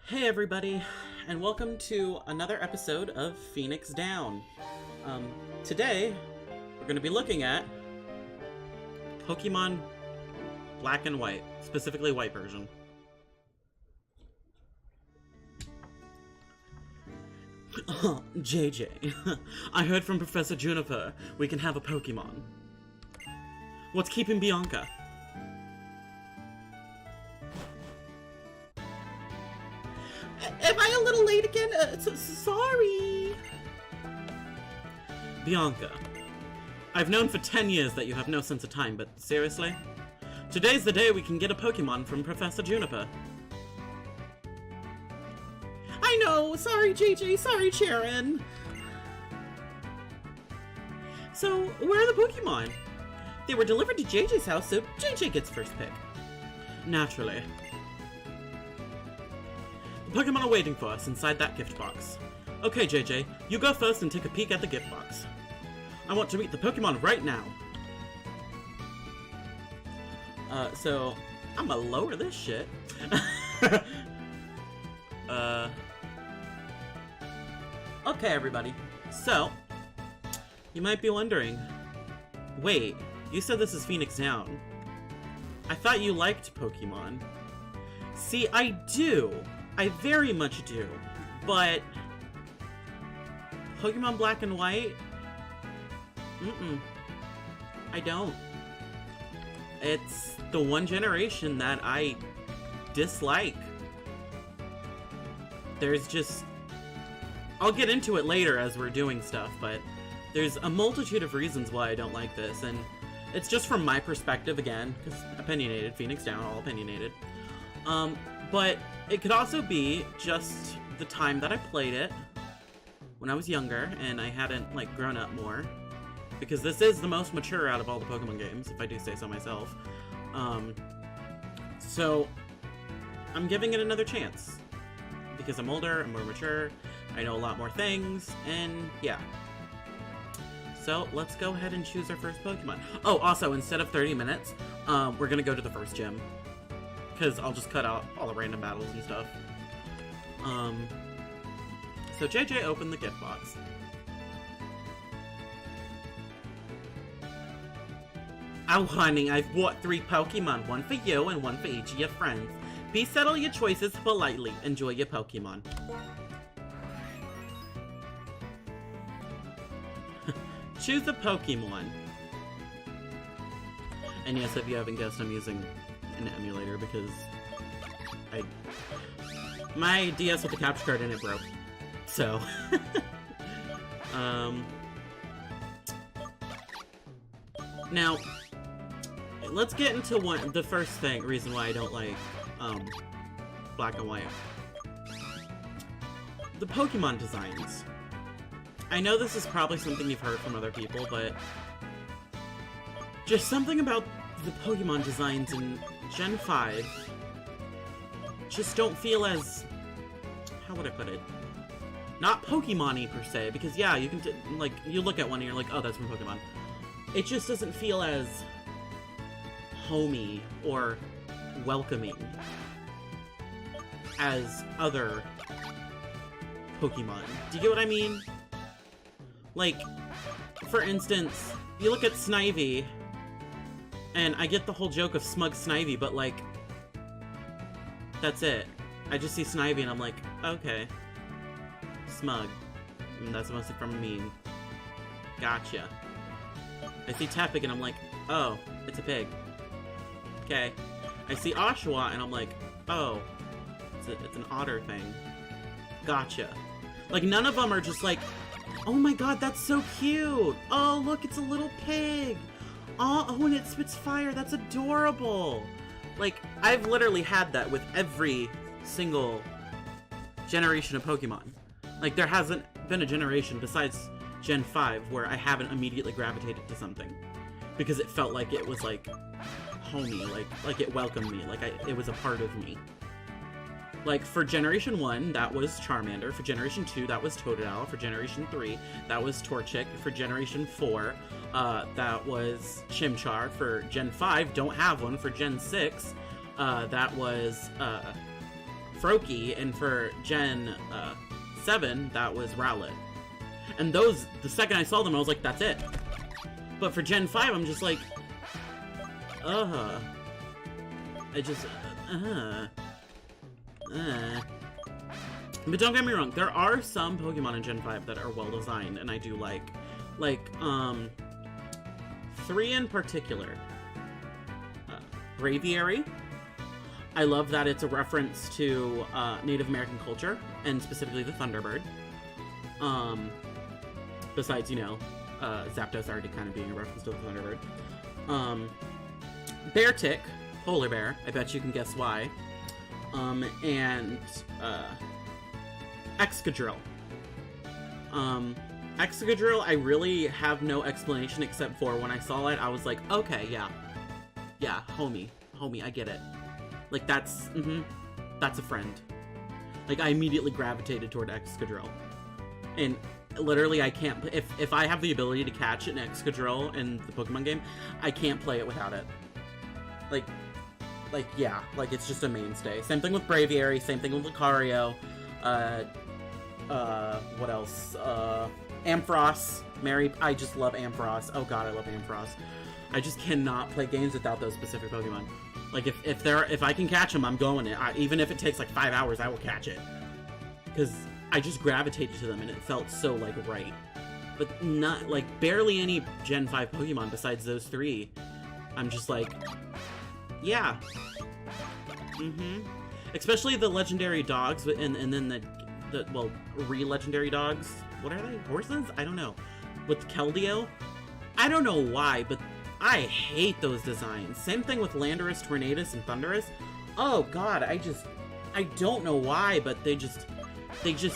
Hey everybody, and welcome to another episode of Phoenix Down. Today, we're going to be looking at Pokemon Black and White, specifically White version. JJ, I heard from Professor Juniper we can have a Pokemon. What's keeping Bianca? Am I a little late again? Sorry! Bianca, I've known for 10 years that you have no sense of time, but seriously? Today's the day we can get a Pokemon from Professor Juniper. I know! Sorry, JJ! Sorry, Sharon! So, where are the Pokemon? They were delivered to JJ's house, so JJ gets first pick. Naturally. Pokemon are waiting for us inside that gift box. Okay, JJ, you go first and take a peek at the gift box. I want to meet the Pokemon right now. So, I'm gonna lower this shit. Okay, everybody. So, you might be wondering, wait, you said this is Phoenix Down. I thought you liked Pokemon. See, I do. I very much do, but Pokemon Black and White? I don't. It's the one generation that I dislike. There's just... I'll get into it later as we're doing stuff, but there's a multitude of reasons why I don't like this, and it's just from my perspective again, because opinionated, Phoenix Down, all opinionated. But it could also be just the time that I played it when I was younger and I hadn't, like, grown up more. Because this is the most mature out of all the Pokemon games, if I do say so myself. So, I'm giving it another chance. Because I'm older, I'm more mature, I know a lot more things, and yeah. So, let's go ahead and choose our first Pokemon. Oh, also, instead of 30 minutes, we're gonna go to the first gym. Because I'll just cut out all the random battles and stuff. So JJ opened the gift box. Oh honey, I've bought 3 Pokemon, one for you and one for each of your friends. Please settle your choices politely. Enjoy your Pokemon. Choose a Pokemon. And yes, if you haven't guessed, I'm using an emulator because my DS with the capture card in it broke. So now let's get into the first reason why I don't like Black and White. The Pokemon designs. I know this is probably something you've heard from other people, but just something about the Pokemon designs in Gen 5 just don't feel as... how would I put it? Not Pokemon-y per se, because yeah, you can like, you look at one and you're like, oh, that's from Pokemon. It just doesn't feel as homey or welcoming as other Pokemon. Do you get what I mean? Like, for instance, you look at Snivy, and I get the whole joke of smug Snivy, but like, that's it. I just see Snivy and I'm like, okay. Smug. And that's mostly from a meme. Gotcha. I see Tepig and I'm like, oh, it's a pig. Okay. I see Oshawott and I'm like, oh, it's an otter thing. Gotcha. Like, none of them are just like, oh my god, that's so cute! Oh, look, it's a little pig! Oh, and it spits fire, that's adorable! Like, I've literally had that with every single generation of Pokemon. Like, there hasn't been a generation besides Gen 5 where I haven't immediately gravitated to something. Because it felt like it was, like, homey, like it welcomed me, like it was a part of me. Like, for Generation 1, that was Charmander. For Generation 2, that was Totodile. For Generation 3, that was Torchic. For Generation 4, that was Chimchar. For Gen 5, don't have one. For Gen 6, that was, Froakie, and for Gen 7, that was Rowlet. And those, the second I saw them, I was like, that's it. But for Gen 5, I'm just like, I just, But don't get me wrong, there are some Pokemon in Gen 5 that are well designed, and I do like. Like, 3 in particular. Braviary. I love that it's a reference to Native American culture, and specifically the Thunderbird. Besides, you know, Zapdos already kind of being a reference to the Thunderbird. Beartic, polar bear, I bet you can guess why. And Excadrill. Excadrill, I really have no explanation except for when I saw it, I was like, okay, yeah. Yeah, homie, I get it. Like, that's a friend. Like, I immediately gravitated toward Excadrill. And literally, I can't, if I have the ability to catch an Excadrill in the Pokemon game, I can't play it without it. Like, yeah, like, it's just a mainstay. Same thing with Braviary, same thing with Lucario, what else? Ampharos, I just love Ampharos. Oh god, I love Ampharos. I just cannot play games without those specific Pokemon. Like, if I can catch them, I'm going it. Even if it takes, like, 5 hours, I will catch it. Because I just gravitated to them, and it felt so, like, right. But not, like, barely any Gen 5 Pokemon besides those 3. I'm just like, yeah. Especially the legendary dogs, and then the well, re-legendary dogs. What are they? Horses? I don't know. With Keldeo? I don't know why, but I hate those designs. Same thing with Landorus, Tornadus, and Thundurus. Oh god, I don't know why, but they just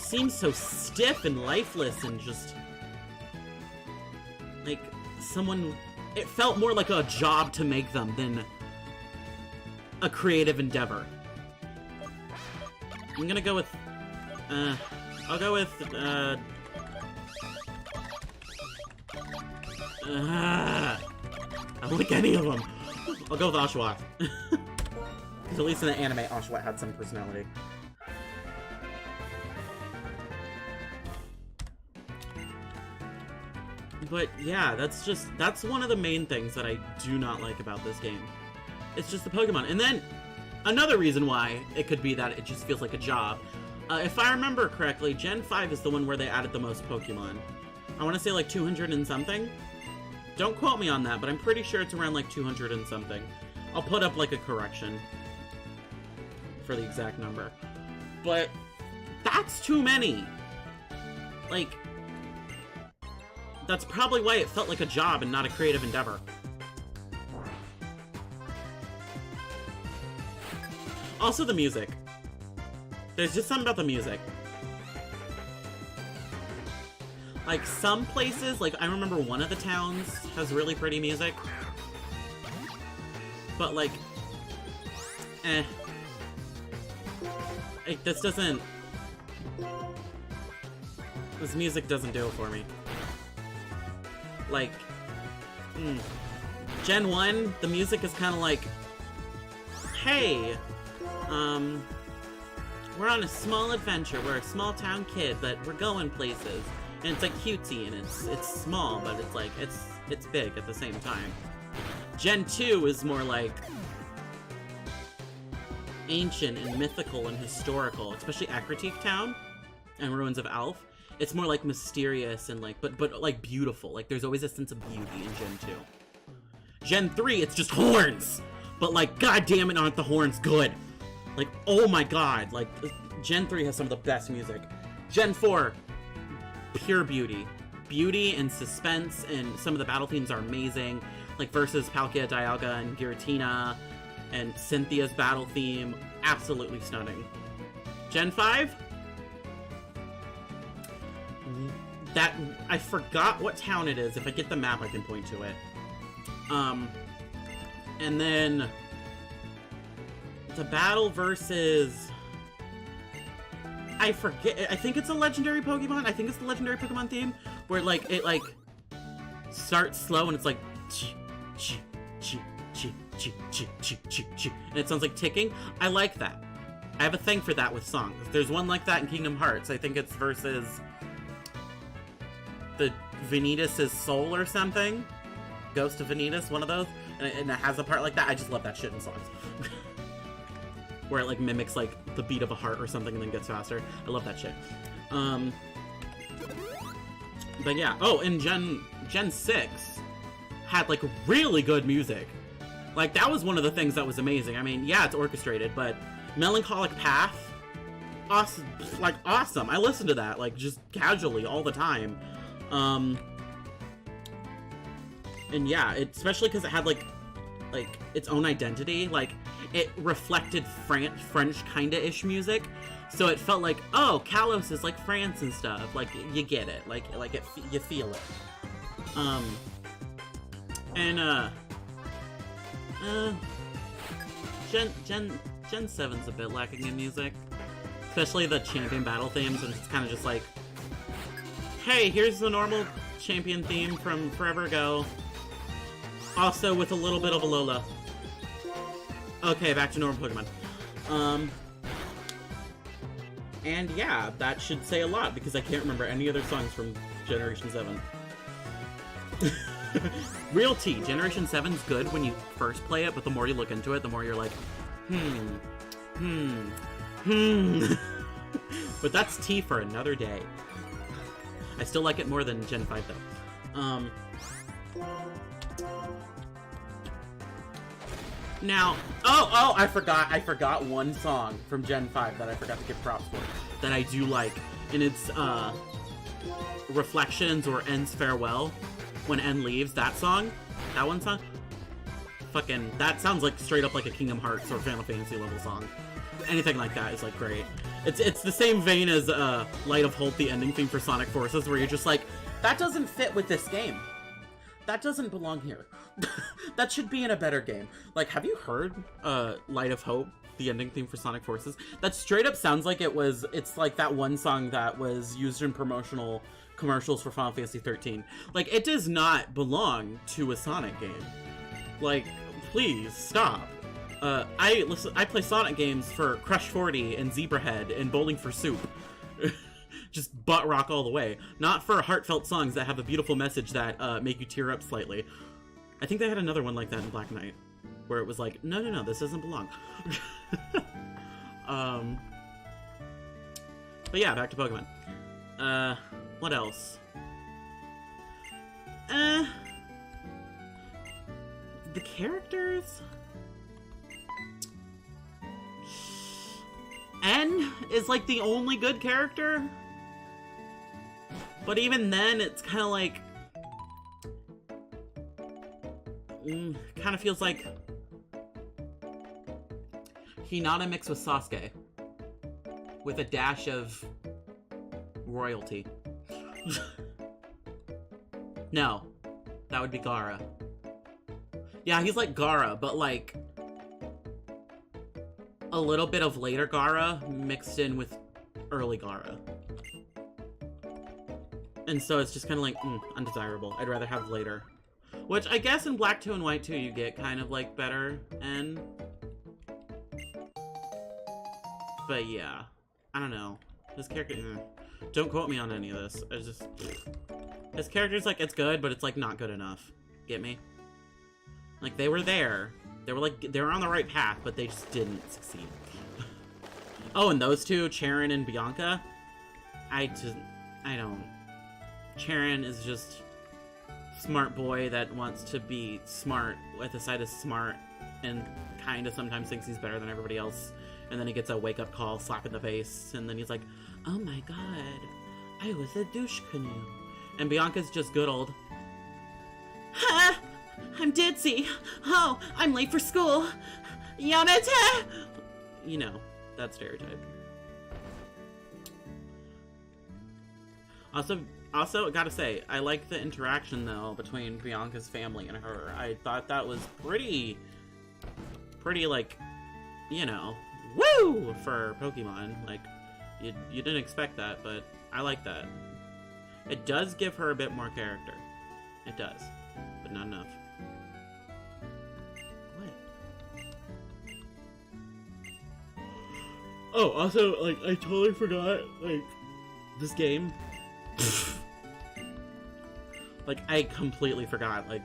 seem so stiff and lifeless and just like it felt more like a job to make them than a creative endeavor. I'm gonna go with I'll go with I don't like any of them. I'll go with Oshawott. Because at least in the anime, Oshawott had some personality. But yeah, that's one of the main things that I do not like about this game. It's just the Pokemon. And then, another reason why it could be that it just feels like a job. If I remember correctly, Gen 5 is the one where they added the most Pokemon. I want to say like 200 and something. Don't quote me on that, but I'm pretty sure it's around like 200 and something. I'll put up like a correction for the exact number. But that's too many. Like, that's probably why it felt like a job and not a creative endeavor. Also the music. There's just something about the music. Like, some places, like, I remember one of the towns has really pretty music. But, like, Like, this music doesn't do it for me. Like, Gen 1, the music is kind of like, hey, we're on a small adventure. We're a small town kid, but we're going places. And it's like cutesy, and it's small, but it's like, it's big at the same time. Gen 2 is more like ancient and mythical and historical, especially Akratik Town and Ruins of Alph. It's more like mysterious and like, but like beautiful. Like there's always a sense of beauty in Gen 2. Gen 3, it's just horns! But like, god damn it, aren't the horns good? Like, oh my god, like, Gen 3 has some of the best music. Gen 4, pure beauty. Beauty and suspense, and some of the battle themes are amazing. Like, versus Palkia, Dialga, and Giratina, and Cynthia's battle theme, absolutely stunning. Gen 5? That, I forgot what town it is. If I get the map, I can point to it. And then the battle versus, I forget, I think it's a legendary Pokemon. I think it's the legendary Pokemon theme, where like, it like starts slow and it's like, and it sounds like ticking. I like that. I have a thing for that with songs. There's one like that in Kingdom Hearts. I think it's versus the Vanitas' Soul or something. Ghost of Vanitas, one of those. And it has a part like that. I just love that shit in songs. Where it like mimics like the beat of a heart or something and then gets faster. I love that shit. But yeah. Oh, and Gen 6 had like really good music. Like that was one of the things that was amazing. I mean, yeah, it's orchestrated, but Melancholic Path, awesome, like awesome. I listened to that like just casually all the time. And yeah, especially because it had like its own identity. Like it reflected French kinda-ish music, so it felt like, oh, Kalos is like France and stuff. Like you get it, like it, you feel it. Gen 7's a bit lacking in music, especially the champion battle themes, and it's kind of just like, hey, here's the normal champion theme from forever ago. Also with a little bit of a Lola. Okay, back to normal Pokemon. And yeah, that should say a lot, because I can't remember any other songs from Generation 7. Real tea, Generation 7's good when you first play it, but the more you look into it, the more you're like, But that's tea for another day. I still like it more than Gen 5, though. Now, I forgot one song from Gen 5 that I forgot to give props for, that I do like, and it's, Reflections or End's Farewell, when End leaves, that song, that one song, fucking, that sounds like straight up like a Kingdom Hearts or Final Fantasy level song. Anything like that is, like, great. It's the same vein as, Light of Hope, the ending theme for Sonic Forces, where you're just like, that doesn't fit with this game. That doesn't belong here. That should be in a better game. Like, have you heard Light of Hope, the ending theme for Sonic Forces? That straight up sounds like it's like that one song that was used in promotional commercials for Final Fantasy 13. Like, it does not belong to a Sonic game. Like, please, stop. I play Sonic games for Crush 40 and Zebrahead and Bowling for Soup. Just butt rock all the way. Not for heartfelt songs that have a beautiful message that make you tear up slightly. I think they had another one like that in Black Knight, where it was like, no, this doesn't belong. But yeah, back to Pokemon. What else? The characters? N is like the only good character? But even then, it's kind of like... kind of feels like... Hinata mixed with Sasuke. With a dash of... royalty. No. That would be Gaara. Yeah, he's like Gaara, but like... a little bit of later Gaara mixed in with early Gaara. And so it's just kind of like, undesirable. I'd rather have later. Which I guess in Black 2 and White 2 you get kind of like better N. But yeah. I don't know. This character, don't quote me on any of this. It's just... His character's like, it's good, but it's like not good enough. Get me? Like, they were there. They were on the right path, but they just didn't succeed. Oh, and those two, Charon and Bianca, I don't. Charon is just smart boy that wants to be smart at the side of smart and kind of sometimes thinks he's better than everybody else. And then he gets a wake-up call, slap in the face, and then he's like, oh my god, I was a douche canoe. And Bianca's just good old, ha! I'm ditzy. Oh, I'm late for school. Yamete! You know, that stereotype. Also, gotta say, I like the interaction, though, between Bianca's family and her. I thought that was pretty, like, you know, woo! For Pokemon. Like, you didn't expect that, but I like that. It does give her a bit more character. It does. But not enough. What? Oh, also, like, I totally forgot, like, this game. Like, I completely forgot, like,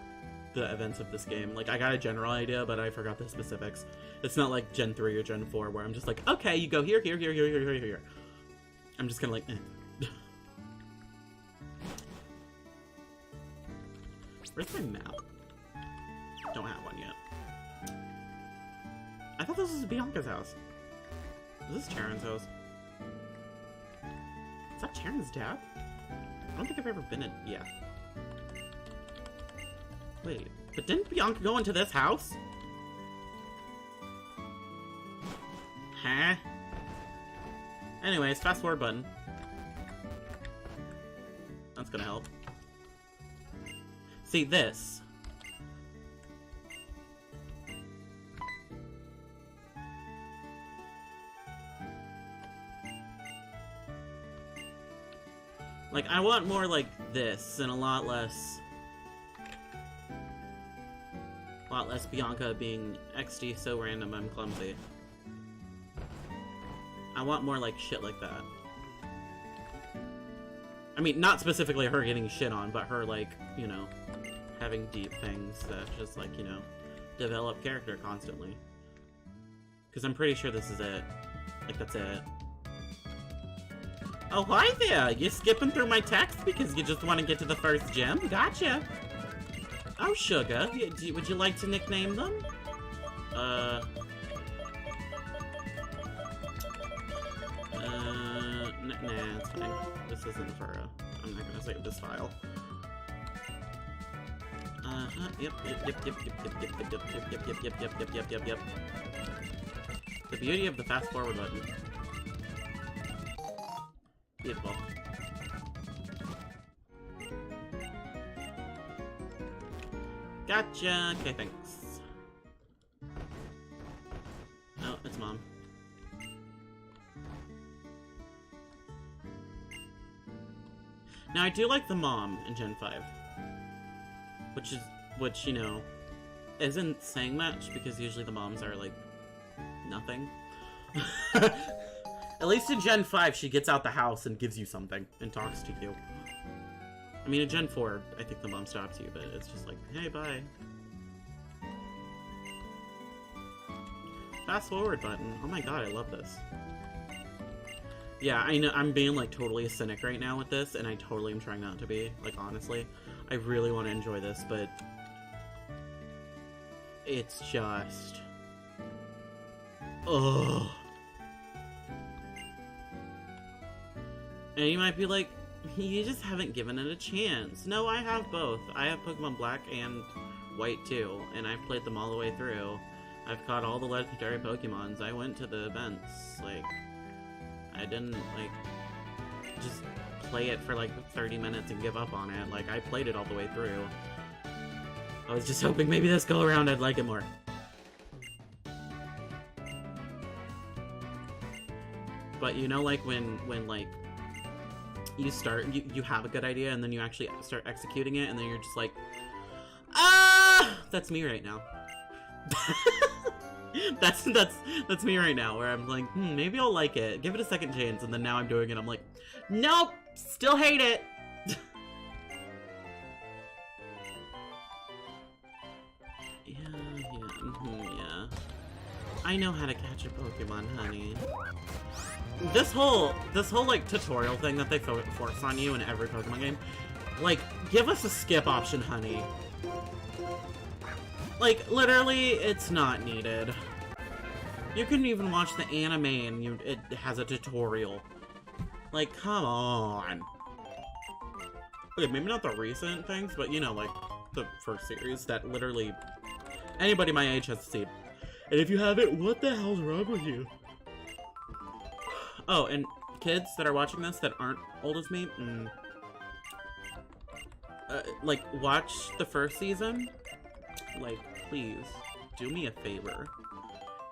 the events of this game. Like, I got a general idea, but I forgot the specifics. It's not like Gen 3 or Gen 4, where I'm just like, okay, you go here, here, here, here, here, here, here. I'm just kinda like, eh. Where's my map? Don't have one yet. I thought this was Bianca's house. Is this Charon's house? Is that Charon's dad? I don't think I've ever been in... Yeah. Wait, but didn't Bianca go into this house? Huh? Anyways, fast forward button. That's gonna help. See, this. Like, I want more like this and a lot less Bianca being XD so random I'm clumsy. I want more like shit like that. I mean, not specifically her getting shit on, but her like, you know, having deep things that just like, you know, develop character constantly. Because I'm pretty sure this is it. Like, that's it. Oh, hi there! You skipping through my text because you just want to get to the first gem? Gotcha! Oh, sugar. Would you like to nickname them? Nah, it's fine. This isn't for, I'm not gonna save this file. Yep. The beauty of the fast forward button. Beautiful. Gotcha! Okay, thanks. Oh, it's Mom. Now, I do like the mom in Gen 5. Which, you know, isn't saying much, because usually the moms are, like, nothing. At least in Gen 5, she gets out the house and gives you something, and talks to you. I mean, in Gen 4, I think the mom stops you, but it's just like, hey, bye. Fast forward button. Oh my god, I love this. Yeah, I know, I'm being, like, totally a cynic right now with this, and I totally am trying not to be, like, honestly. I really want to enjoy this, but... it's just... ugh. And you might be like, you just haven't given it a chance. No, I have both. I have Pokemon Black and White, too, and I've played them all the way through. I've caught all the legendary Pokemons. I went to the events, like... I didn't, like, just play it for, like, 30 minutes and give up on it. Like, I played it all the way through. I was just hoping maybe this go around I'd like it more. But, you know, like, when like, you start, you have a good idea, and then you actually start executing it, and then you're just like, ah! That's me right now. That's me right now, where I'm like, maybe I'll like it. Give it a second chance, and then now I'm doing it, I'm like, nope! Still hate it! Yeah. I know how to catch a Pokemon, honey. This whole, like, tutorial thing that they force on you in every Pokemon game, like, give us a skip option, honey. Like, literally, it's not needed. You can even watch the anime and it has a tutorial. Like, come on. Okay, maybe not the recent things, but, you know, like, the first series that literally anybody my age has seen. And if you haven't, what the hell's wrong with you? Oh, and kids that are watching this that aren't old as me, like, watch the first season. Like, please, do me a favor.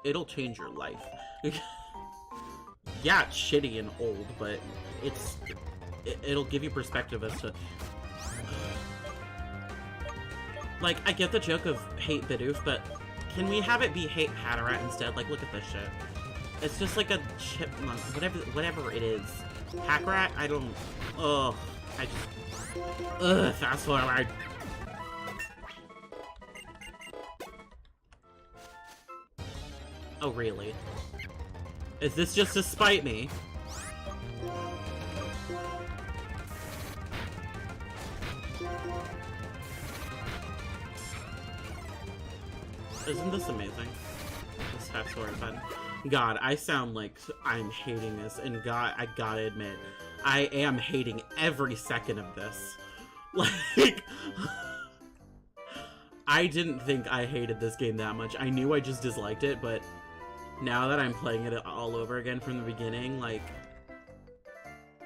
It'll change your life. Yeah, it's shitty and old, but it'll give you perspective as to... like, I get the joke of hate Bidoof, but can we have it be hate Hatterat instead? Like, look at this shit. It's just like a chipmunk, whatever it is. Pack rat? I don't... Ugh. I just... Ugh, fast forward. Oh, really? Is this just to spite me? Isn't this amazing? This fast forward button. God, I sound like I'm hating this, and God, I gotta admit, I am hating every second of this. Like, I didn't think I hated this game that much. I knew I just disliked it, but now that I'm playing it all over again from the beginning, like,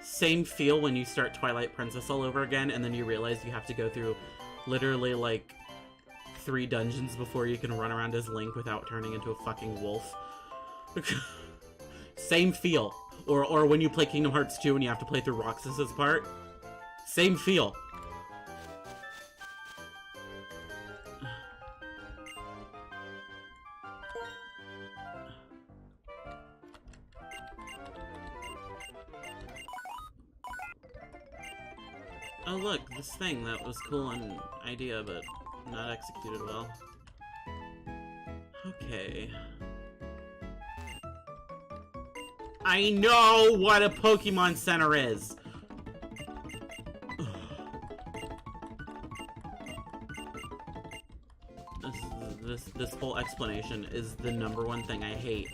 same feel when you start Twilight Princess all over again, and then you realize you have to go through literally, like, 3 dungeons before you can run around as Link without turning into a fucking wolf. Same feel. Or when you play Kingdom Hearts 2 and you have to play through Roxas's part. Same feel. Oh look, this thing that was cool an idea, but not executed well. Okay. I know what a Pokemon Center is! This whole explanation is the #1 thing I hate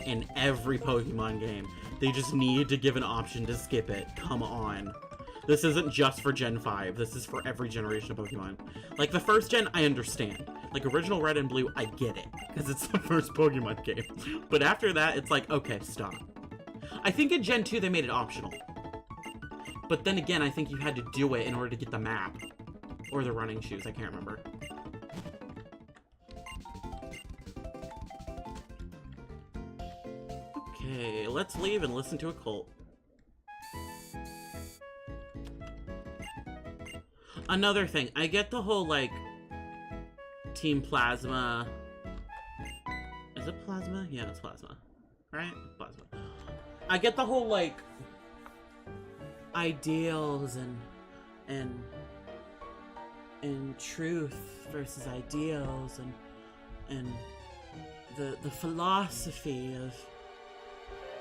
in every Pokemon game. They just need to give an option to skip it. Come on. This isn't just for Gen 5. This is for every generation of Pokemon. Like, the first gen, I understand. Like, original Red and Blue, I get it. Because it's the first Pokemon game. But after that, it's like, okay, stop. I think in Gen 2, they made it optional. But then again, I think you had to do it in order to get the map. Or the running shoes, I can't remember. Okay, let's leave and listen to a cult. Another thing, I get the whole, like, Team Plasma... Is it Plasma? Yeah, it's Plasma. Right? Plasma. I get the whole, like, ideals and truth versus ideals and the philosophy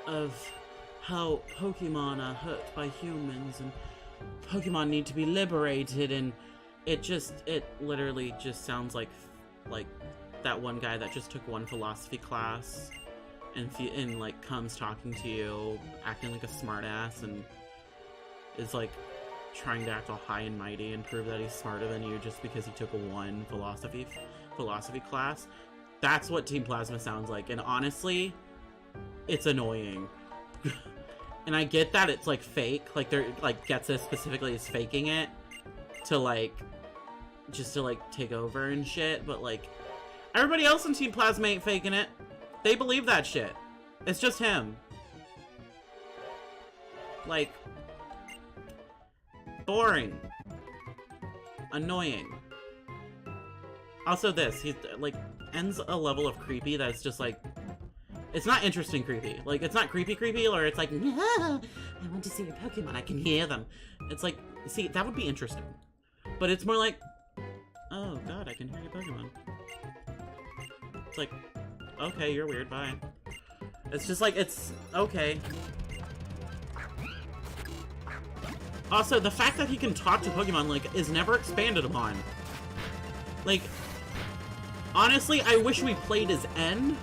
of how Pokemon are hurt by humans and Pokemon need to be liberated, and it literally just sounds like that one guy that just took one philosophy class and like comes talking to you acting like a smartass and is like trying to act all high and mighty and prove that he's smarter than you just because he took one philosophy class. That's what Team Plasma sounds like, and honestly, it's annoying. And I get that it's, like, fake. Like, they're, like, Getza specifically is faking it to, like, just to, like, take over and shit. But, like, everybody else in Team Plasma ain't faking it. They believe that shit. It's just him. Like, boring. Annoying. Also this, he, like, ends a level of creepy that's just, like, it's not interesting creepy. Like, it's not creepy, or it's like, I want to see your Pokemon, I can hear them. It's like, see, that would be interesting. But it's more like, oh god, I can hear your Pokemon. It's like, okay, you're weird, bye. It's just like, it's, okay. Also, the fact that he can talk to Pokemon, like, is never expanded upon. Like, honestly, I wish we played as N.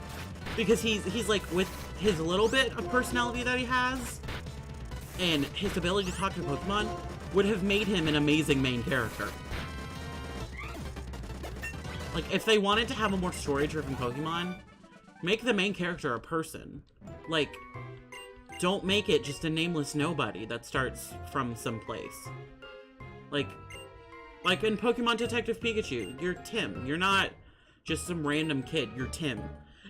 Because he's like, with his little bit of personality that he has, and his ability to talk to Pokemon, would have made him an amazing main character. Like, if they wanted to have a more story-driven Pokemon, make the main character a person. Like, don't make it just a nameless nobody that starts from someplace. Like in Pokemon Detective Pikachu, you're Tim. You're not just some random kid, you're Tim.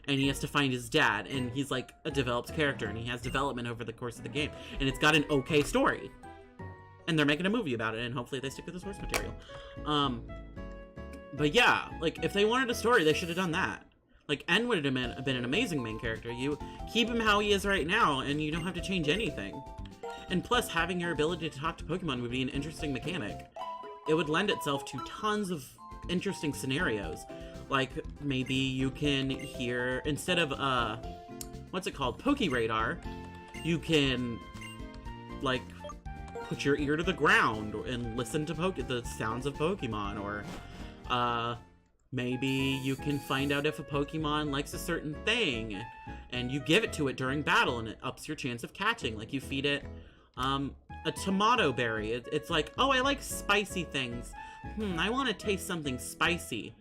And he has to find his dad, and he's like a developed character, and he has development over the course of the game, and it's got an okay story. And they're making a movie about it, and hopefully they stick to the source material. But yeah, like, if they wanted a story, they should have done that. Like, N would have been an amazing main character. You keep him how he is right now, and you don't have to change anything. And plus, having your ability to talk to Pokemon would be an interesting mechanic. It would lend itself to tons of interesting scenarios. Like, maybe you can hear, instead of, what's it called? Pokeradar, you can, like, put your ear to the ground and listen to the sounds of Pokemon, or, maybe you can find out if a Pokemon likes a certain thing, and you give it to it during battle, and it ups your chance of catching. Like, you feed it, a tomato berry. It's like, oh, I like spicy things. I want to taste something spicy.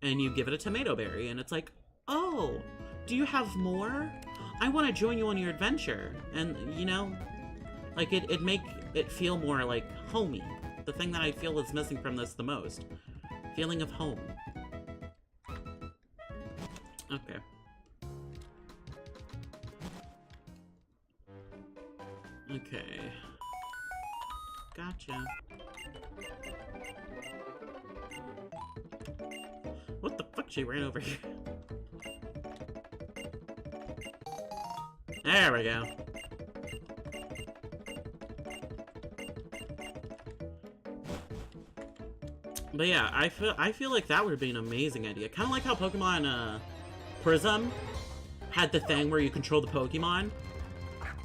And you give it a tomato berry, and it's like, oh, do you have more? I want to join you on your adventure. And, you know, like, it make it feel more like homey. The thing that I feel is missing from this the most. Feeling of home. Okay. Okay. Gotcha. What the fuck? She ran over here. There we go. But yeah, I feel like that would have been an amazing idea. Kind of like how Pokemon Prism had the thing where you control the Pokemon.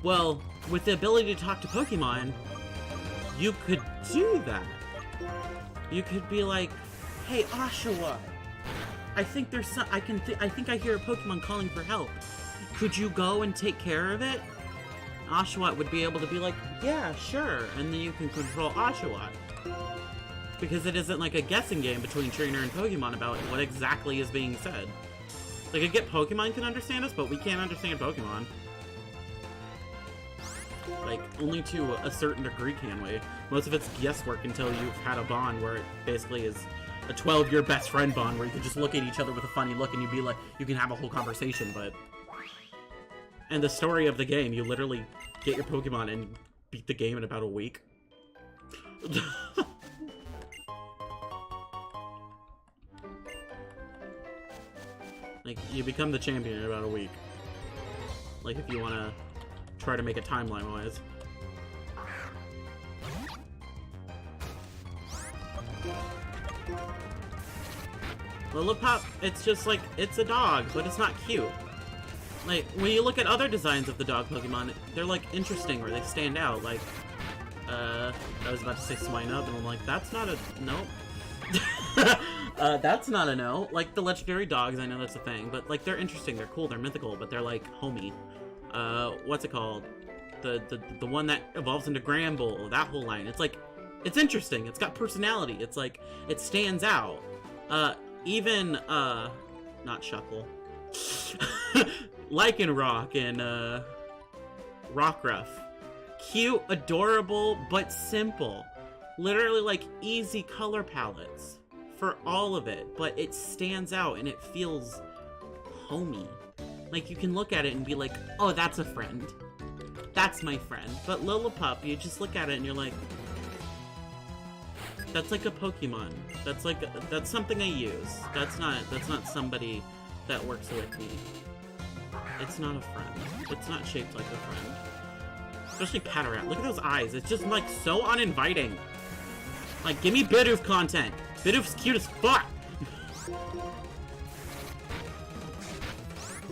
Well, with the ability to talk to Pokemon, you could do that. You could be like, "Hey, Oshawa, I think there's some. I think I hear a Pokemon calling for help. Could you go and take care of it?" Oshawott would be able to be like, "Yeah, sure," and then you can control Oshawott. Because it isn't like a guessing game between trainer and Pokemon about what exactly is being said. Like, I get Pokemon can understand us, but we can't understand Pokemon. Like, only to a certain degree can we. Most of it's guesswork until you've had a bond where it basically is a 12-year best friend bond where you can just look at each other with a funny look and you'd be like, you can have a whole conversation, but... And the story of the game, you literally get your Pokemon and beat the game in about a week. Like, you become the champion in about a week. Like, if you want to try to make it timeline-wise. Lillipop, it's just like, it's a dog, but it's not cute. Like, when you look at other designs of the dog Pokemon, they're, like, interesting, where they stand out. Like, I was about to say Swinub, and I'm like, that's not a... Nope. That's not a no. Like, the legendary dogs, I know that's a thing, but, like, they're interesting, they're cool, they're mythical, but they're, like, homey. What's it called? The one that evolves into Granbull, that whole line. it's interesting, it's got personality, it's like, it stands out. Even, not Shuckle. Lycanroc and, Rockruff. Cute, adorable, but simple. Literally, like, easy color palettes for all of it, but it stands out and it feels homey. Like, you can look at it and be like, oh, that's a friend. That's my friend. But Lillipup, you just look at it and you're like, that's like a Pokemon. That's like, that's something I use. That's not somebody that works with me. It's not a friend. It's not shaped like a friend. Especially Patterat. Look at those eyes. It's just, like, so uninviting. Like, give me Bidoof content. Bidoof's cute as fuck.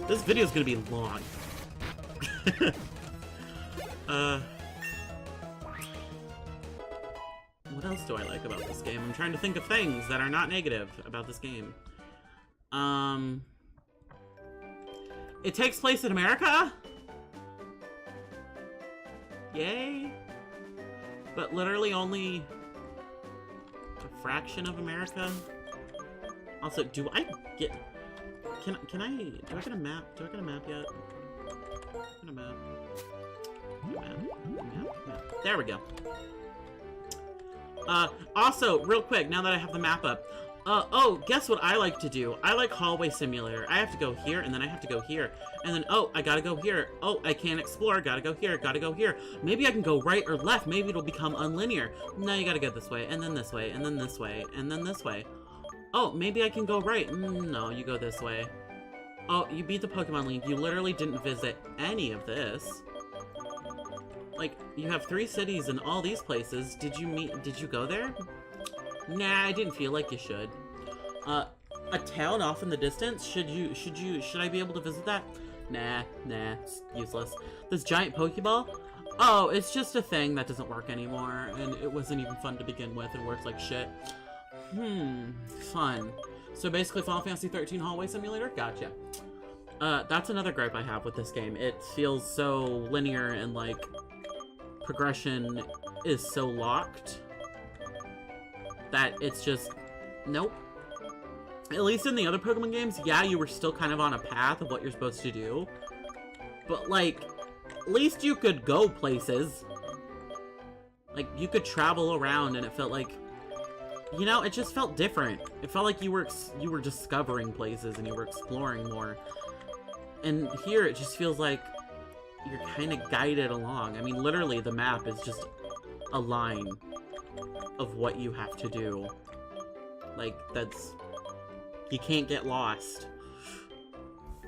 This video's gonna be long. What else do I like about this game? I'm trying to think of things that are not negative about this game. It takes place in America? Yay. But literally only a fraction of America. Also, do I get... do I get a map? Do I get a map yet? Get a map. Map. There we go. Also, real quick, now that I have the map up, oh, guess what I like to do? I like Hallway Simulator. I have to go here, and then I have to go here. And then, oh, I gotta go here. Oh, I can't explore. Gotta go here. Gotta go here. Maybe I can go right or left. Maybe it'll become unlinear. No, you gotta go this way, and then this way, and then this way, and then this way. Oh, maybe I can go right. No, you go this way. Oh, you beat the Pokemon League. You literally didn't visit any of this. Like, you have 3 cities in all these places. Did you go there? Nah, I didn't feel like you should. A town off in the distance? Should I be able to visit that? Nah, it's useless. This giant Pokeball? Oh, it's just a thing that doesn't work anymore, and it wasn't even fun to begin with, and works like shit. Fun. So basically Final Fantasy 13 Hallway Simulator? Gotcha. That's another gripe I have with this game. It feels so linear and, like, progression is so locked that it's just... Nope. At least in the other Pokemon games, yeah, you were still kind of on a path of what you're supposed to do. But, like, at least you could go places. Like, you could travel around and it felt like... You know, it just felt different. It felt like you were discovering places and you were exploring more. And here, it just feels like you're kind of guided along. I mean, literally, the map is just a line of what you have to do. Like, that's... You can't get lost.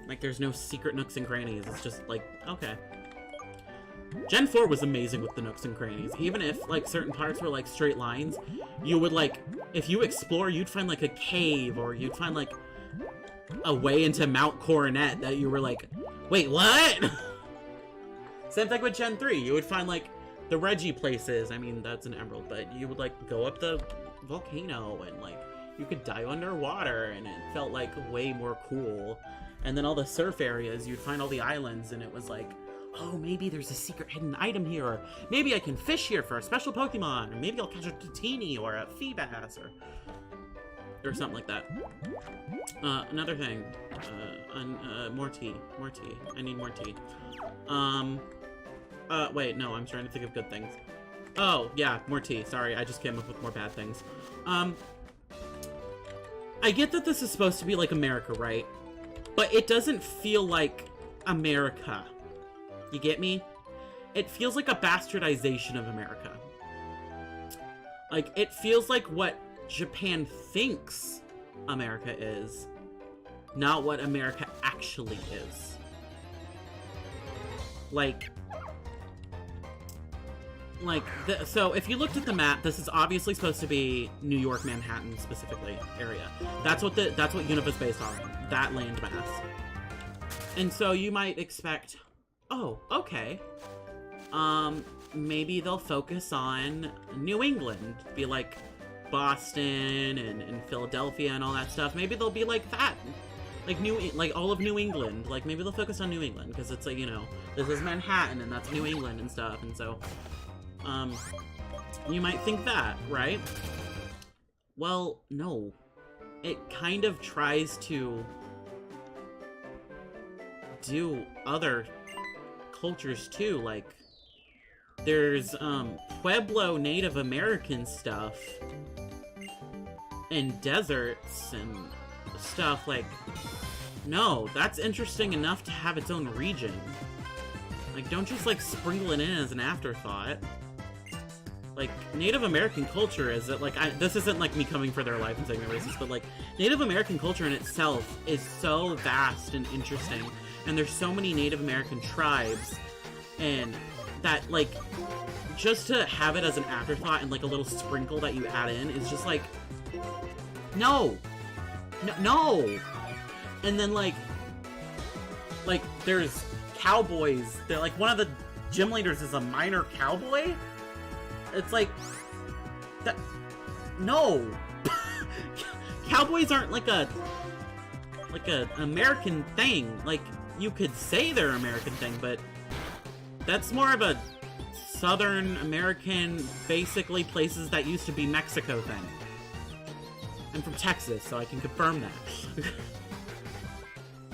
Like, there's no secret nooks and crannies. It's just, like, okay. Gen 4 was amazing with the nooks and crannies. Even if, like, certain parts were, like, straight lines, you would, like, if you explore, you'd find, like, a cave, or you'd find, like, a way into Mount Coronet that you were like, wait, what? Same thing with Gen 3. You would find, like, the Reggie places. I mean, that's an emerald, but you would, like, go up the volcano and, like, you could dive underwater, and it felt, like, way more cool. And then all the surf areas, you'd find all the islands, and it was like, oh, maybe there's a secret hidden item here, or maybe I can fish here for a special Pokemon, or maybe I'll catch a Tatini or a Feebas, or something like that. Another thing, more tea. I need more tea. Wait, no, I'm trying to think of good things. Oh, yeah, more tea. Sorry, I just came up with more bad things. I get that this is supposed to be like America, right? But it doesn't feel like America. You get me? It feels like a bastardization of America. Like, it feels like what Japan thinks America is, not what America actually is. So if you looked at the map, this is obviously supposed to be New York, Manhattan, specifically, area. That's what Univa's based on, that landmass. And so you might expect, oh, okay. Maybe they'll focus on New England, be like Boston and Philadelphia and all that stuff. Maybe they'll be like that. Like all of New England. Like, maybe they'll focus on New England, because it's like, you know, this is Manhattan and that's New England and stuff, and so... you might think that, right? Well, no. It kind of tries to do other cultures too, like, there's, Pueblo Native American stuff, and deserts, and stuff, like, no, that's interesting enough to have its own region. Like, don't just, like, sprinkle it in as an afterthought. Like, Native American culture is that, like, this isn't, like, me coming for their life and saying they're racist, but, like, Native American culture in itself is so vast and interesting, and there's so many Native American tribes, and that, like, just to have it as an afterthought and, like, a little sprinkle that you add in is just, like, no! No! And then, like, there's cowboys. They're, like, one of the gym leaders is a minor cowboy? It's like, that, no! Cowboys aren't like an American thing. Like, you could say they're an American thing, but that's more of a Southern American, basically places that used to be Mexico thing. I'm from Texas, so I can confirm that.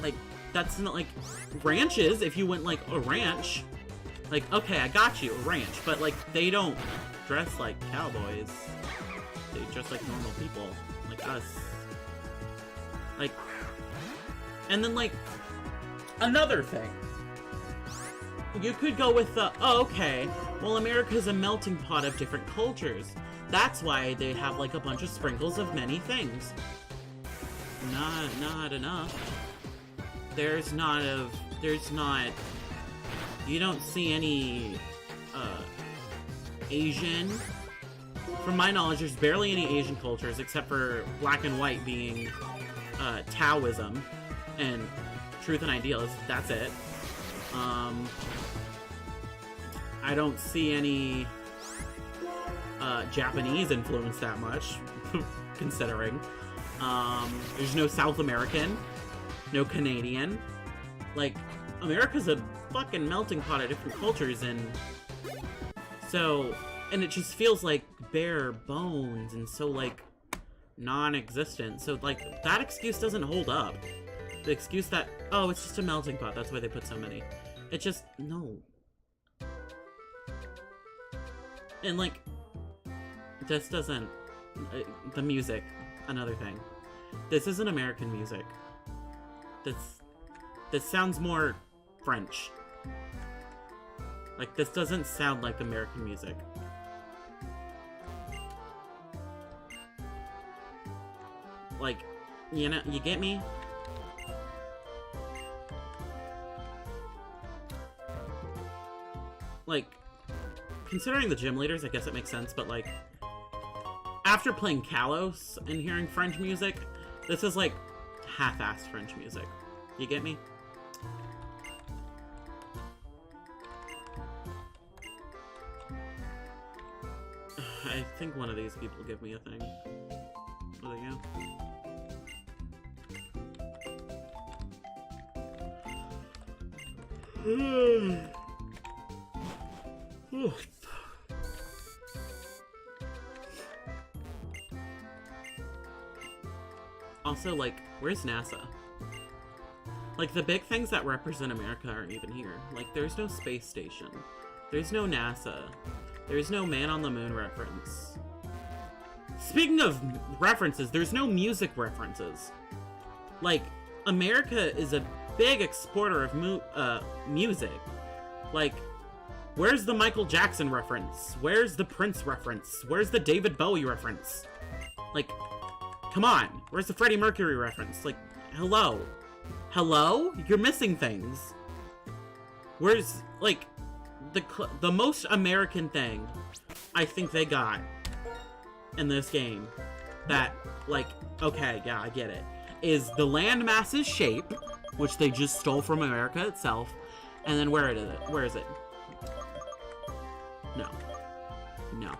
Like, that's not, like, ranches, if you went, like, a ranch, like, okay, I got you, a ranch, but, like, they don't dress like cowboys. They dress like normal people, like us. Like, and then, like, another thing. You could go with the, oh, okay, well, America's a melting pot of different cultures. That's why they have, like, a bunch of sprinkles of many things. Not enough. there's not, you don't see any, Asian. From my knowledge, there's barely any Asian cultures, except for black and white being, Taoism and Truth and Ideals. That's it. I don't see any, Japanese influence that much, considering. There's no South American, no Canadian. Like, America's a fucking melting pot of different cultures, and so, and it just feels like bare bones and so, like, non-existent. So, like, that excuse doesn't hold up. The excuse that, oh, it's just a melting pot, that's why they put so many. It just, no. And, like, this doesn't, the music, another thing. This isn't American music. This sounds more French. Like, this doesn't sound like American music. Like, you know, you get me? Like, considering the gym leaders, I guess it makes sense, but like, after playing Kalos and hearing French music, this is like half-assed French music. You get me? I think one of these people give me a thing. There they go. Also, like, where's NASA? Like, the big things that represent America aren't even here. Like, there's no space station. There's no NASA. There's no Man on the Moon reference. Speaking of references, there's no music references. Like, America is a big exporter of music. Like, where's the Michael Jackson reference? Where's the Prince reference? Where's the David Bowie reference? Like, come on. Where's the Freddie Mercury reference? Like, hello. Hello? You're missing things. Where's, like, the most American thing I think they got in this game that, like, okay, yeah, I get it, is the landmass's shape, which they just stole from America itself, and then where is it? Where is it? No. No.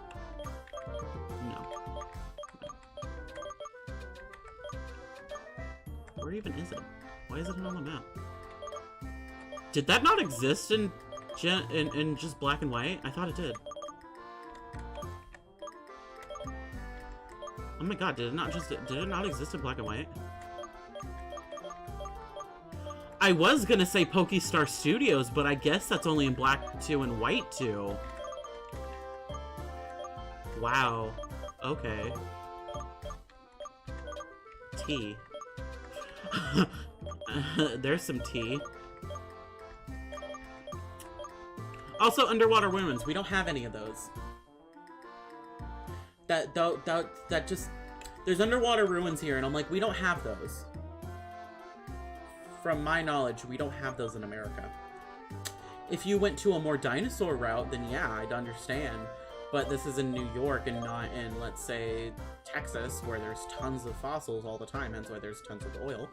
No. Where even is it? Why is it not on the map? Did that not exist in just black and white? I thought it did. Oh my god, did it not exist in black and white? I was gonna say Pokestar Studios, but I guess that's only in black 2 and white 2. Wow. Okay. Tea. There's some tea. Also, Underwater Ruins. We don't have any of those. That just... There's Underwater Ruins here, and I'm like, we don't have those. From my knowledge, we don't have those in America. If you went to a more dinosaur route, then yeah, I'd understand. But this is in New York and not in, let's say, Texas, where there's tons of fossils all the time, hence why there's tons of oil.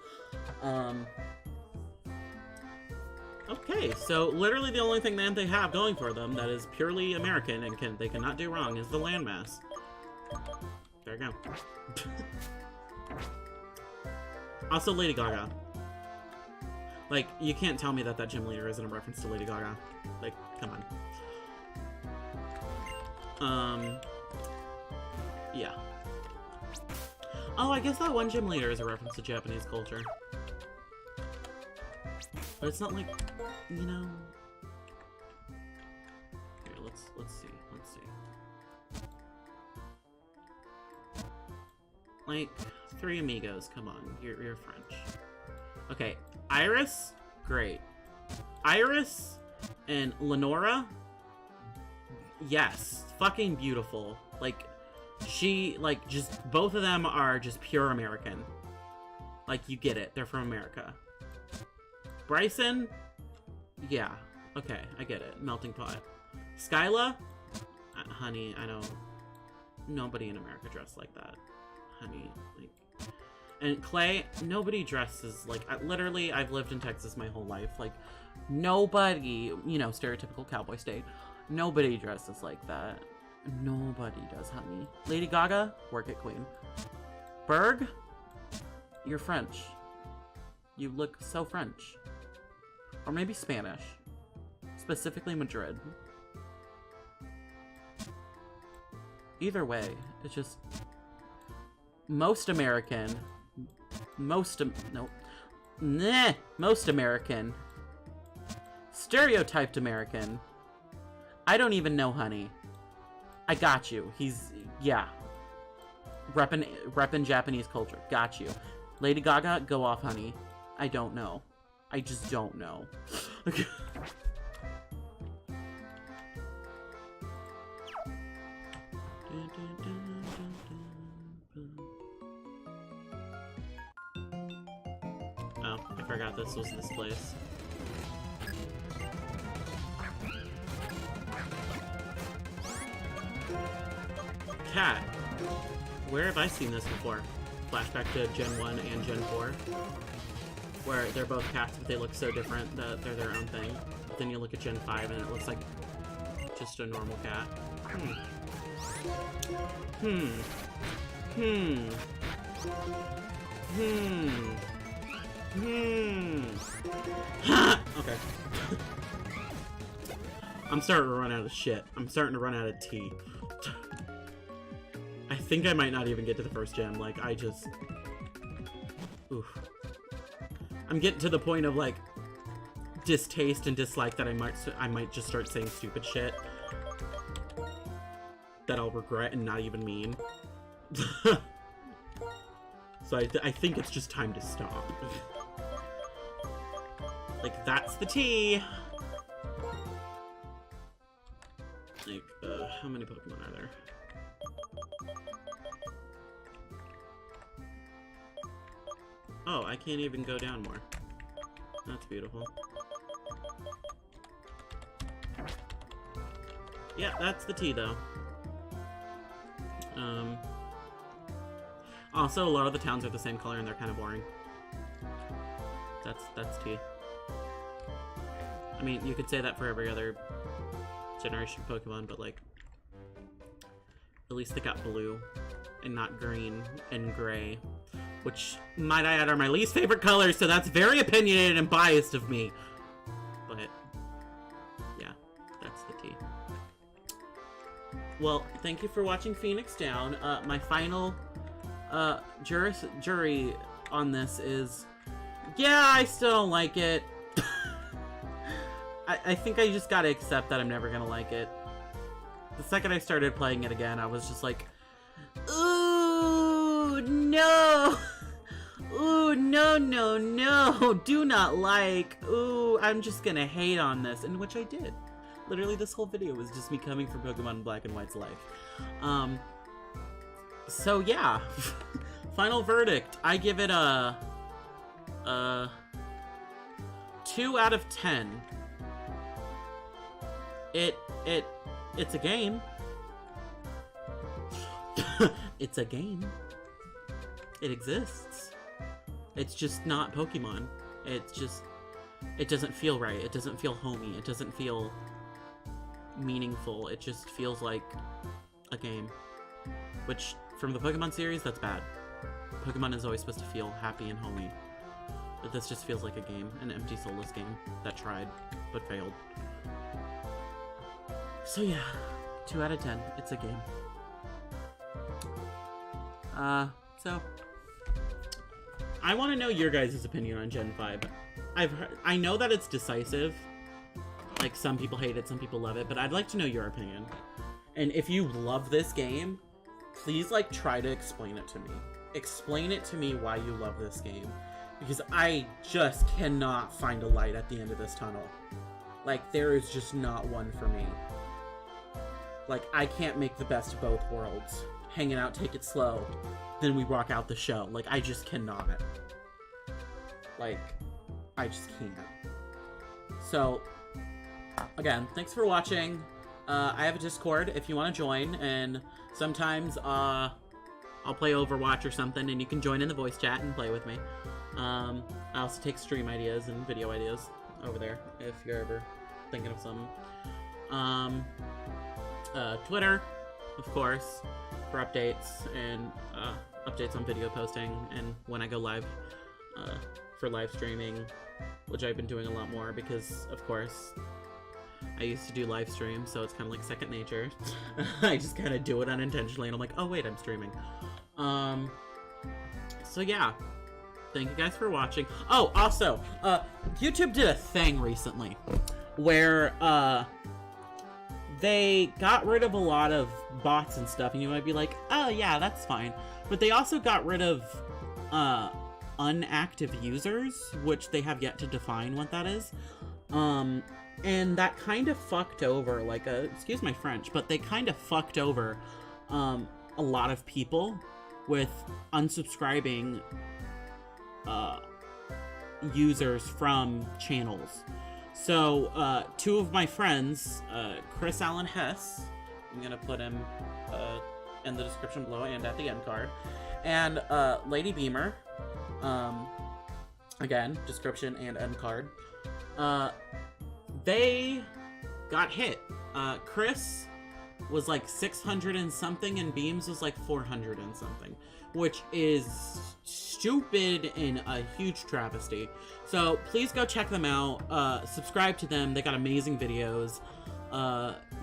Okay, so literally the only thing that they have going for them that is purely American and they cannot do wrong is the landmass. There you go. Also, Lady Gaga. Like, you can't tell me that gym leader isn't a reference to Lady Gaga. Like, come on. Yeah. Oh, I guess that one gym leader is a reference to Japanese culture. But it's not like, you know... Here, let's see. Like, Three Amigos, come on, you're French. Okay, Iris, great. Iris and Lenora, yes, fucking beautiful. Like, just, both of them are just pure American. Like, you get it, they're from America. Bryson? Yeah. Okay, I get it. Melting pot. Skyla? Honey, I don't... Nobody in America dressed like that. Honey, like... And Clay, nobody dresses like... literally, I've lived in Texas my whole life. Like, nobody... You know, stereotypical cowboy state. Nobody dresses like that. Nobody does, honey. Lady Gaga? Work it, queen. Berg? You're French. You look so French. Or maybe Spanish. Specifically Madrid. Either way, it's just... Most American... Most American. Stereotyped American. I don't even know, honey. I got you. He's... Yeah. Reppin' Japanese culture. Got you. Lady Gaga, go off, honey. I don't know. I just don't know. Oh, I forgot this was this place. Cat. Where have I seen this before? Flashback to Gen 1 and Gen 4. Where they're both cats, but they look so different that they're their own thing. But then you look at Gen 5 and it looks like just a normal cat. Okay. I'm starting to run out of shit. I'm starting to run out of tea. I think I might not even get to the first gem. Like, I just... Oof. I'm getting to the point of, like, distaste and dislike that I might just start saying stupid shit that I'll regret and not even mean. So I think it's just time to stop. Like, that's the tea! Like, how many Pokemon are there? Oh, I can't even go down more. That's beautiful. Yeah, that's the tea, though. Also, a lot of the towns are the same color and they're kind of boring. That's tea. I mean, you could say that for every other generation of Pokemon, but, like, at least they got blue and not green and gray. Which, might I add, are my least favorite colors, so that's very opinionated and biased of me. But, yeah, that's the tea. Well, thank you for watching Phoenix Down. My final jury on this is, yeah, I still don't like it. I think I just gotta accept that I'm never gonna like it. The second I started playing it again, I was just like, ooh, no! Ooh, no, no, no! Do not like! Ooh, I'm just gonna hate on this. And which I did. Literally, this whole video was just me coming from Pokemon Black and White's life. So yeah. Final verdict. I give it a 2 out of 10. It's a game. It's a game. It exists. It's just not Pokemon. It's just... It doesn't feel right. It doesn't feel homey. It doesn't feel meaningful. It just feels like a game. Which, from the Pokemon series, that's bad. Pokemon is always supposed to feel happy and homey. But this just feels like a game. An empty, soulless game that tried, but failed. So yeah, 2 out of 10. It's a game. So... I want to know your guys' opinion on Gen 5. I know that it's decisive. Like, some people hate it, some people love it, but I'd like to know your opinion. And if you love this game, please, like, try to explain it to me. Explain it to me why you love this game. Because I just cannot find a light at the end of this tunnel. Like, there is just not one for me. Like, I can't make the best of both worlds. Hanging out, take it slow. Then we rock out the show. Like, I just cannot. Like, I just can't. So, again, thanks for watching. I have a Discord if you want to join, and sometimes I'll play Overwatch or something, and you can join in the voice chat and play with me. I also take stream ideas and video ideas over there if you're ever thinking of some. Twitter, of course, for updates and updates on video posting and when I go live for live streaming, which I've been doing a lot more because, of course, I used to do live streams, so it's kind of like second nature. I just kind of do it unintentionally, and I'm like, oh wait, I'm streaming. So yeah, thank you guys for watching. Oh, also, YouTube did a thing recently where they got rid of a lot of bots and stuff, and you might be like, oh yeah, that's fine. But they also got rid of unactive users, which they have yet to define what that is. And that kind of fucked over, like, excuse my French, but they kind of fucked over a lot of people with unsubscribing users from channels. So, two of my friends, Chris Allen Hess, I'm gonna put him in the description below and at the end card, and Lady Beemer, again, description and end card, they got hit. Chris was like 600 and something, and Beams was like 400 and something, which is stupid and a huge travesty. So please go check them out. Subscribe to them. They got amazing videos.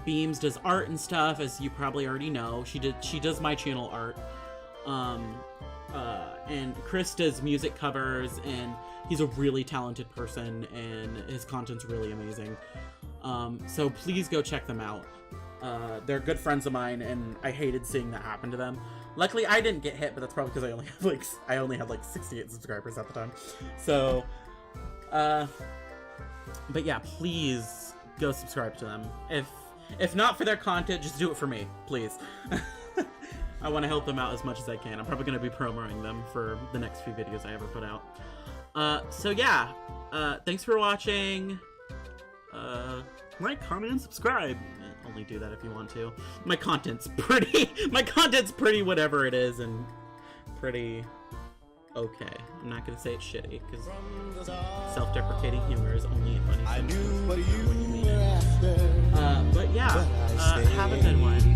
Beams does art and stuff, as you probably already know. She does my channel art. And Chris does music covers, and he's a really talented person, and his content's really amazing. So please go check them out. They're good friends of mine, and I hated seeing that happen to them. Luckily, I didn't get hit, but that's probably because I only had like 68 subscribers at the time. So, but yeah, please go subscribe to them. If not for their content, just do it for me, please. I want to help them out as much as I can. I'm probably going to be promoting them for the next few videos I ever put out. So yeah, thanks for watching. Like, comment, and subscribe. Only do that if you want to. My content's pretty whatever it is, and pretty okay. I'm not gonna say it's shitty, because self-deprecating humor is only funny when you mean it. But yeah, have a good one.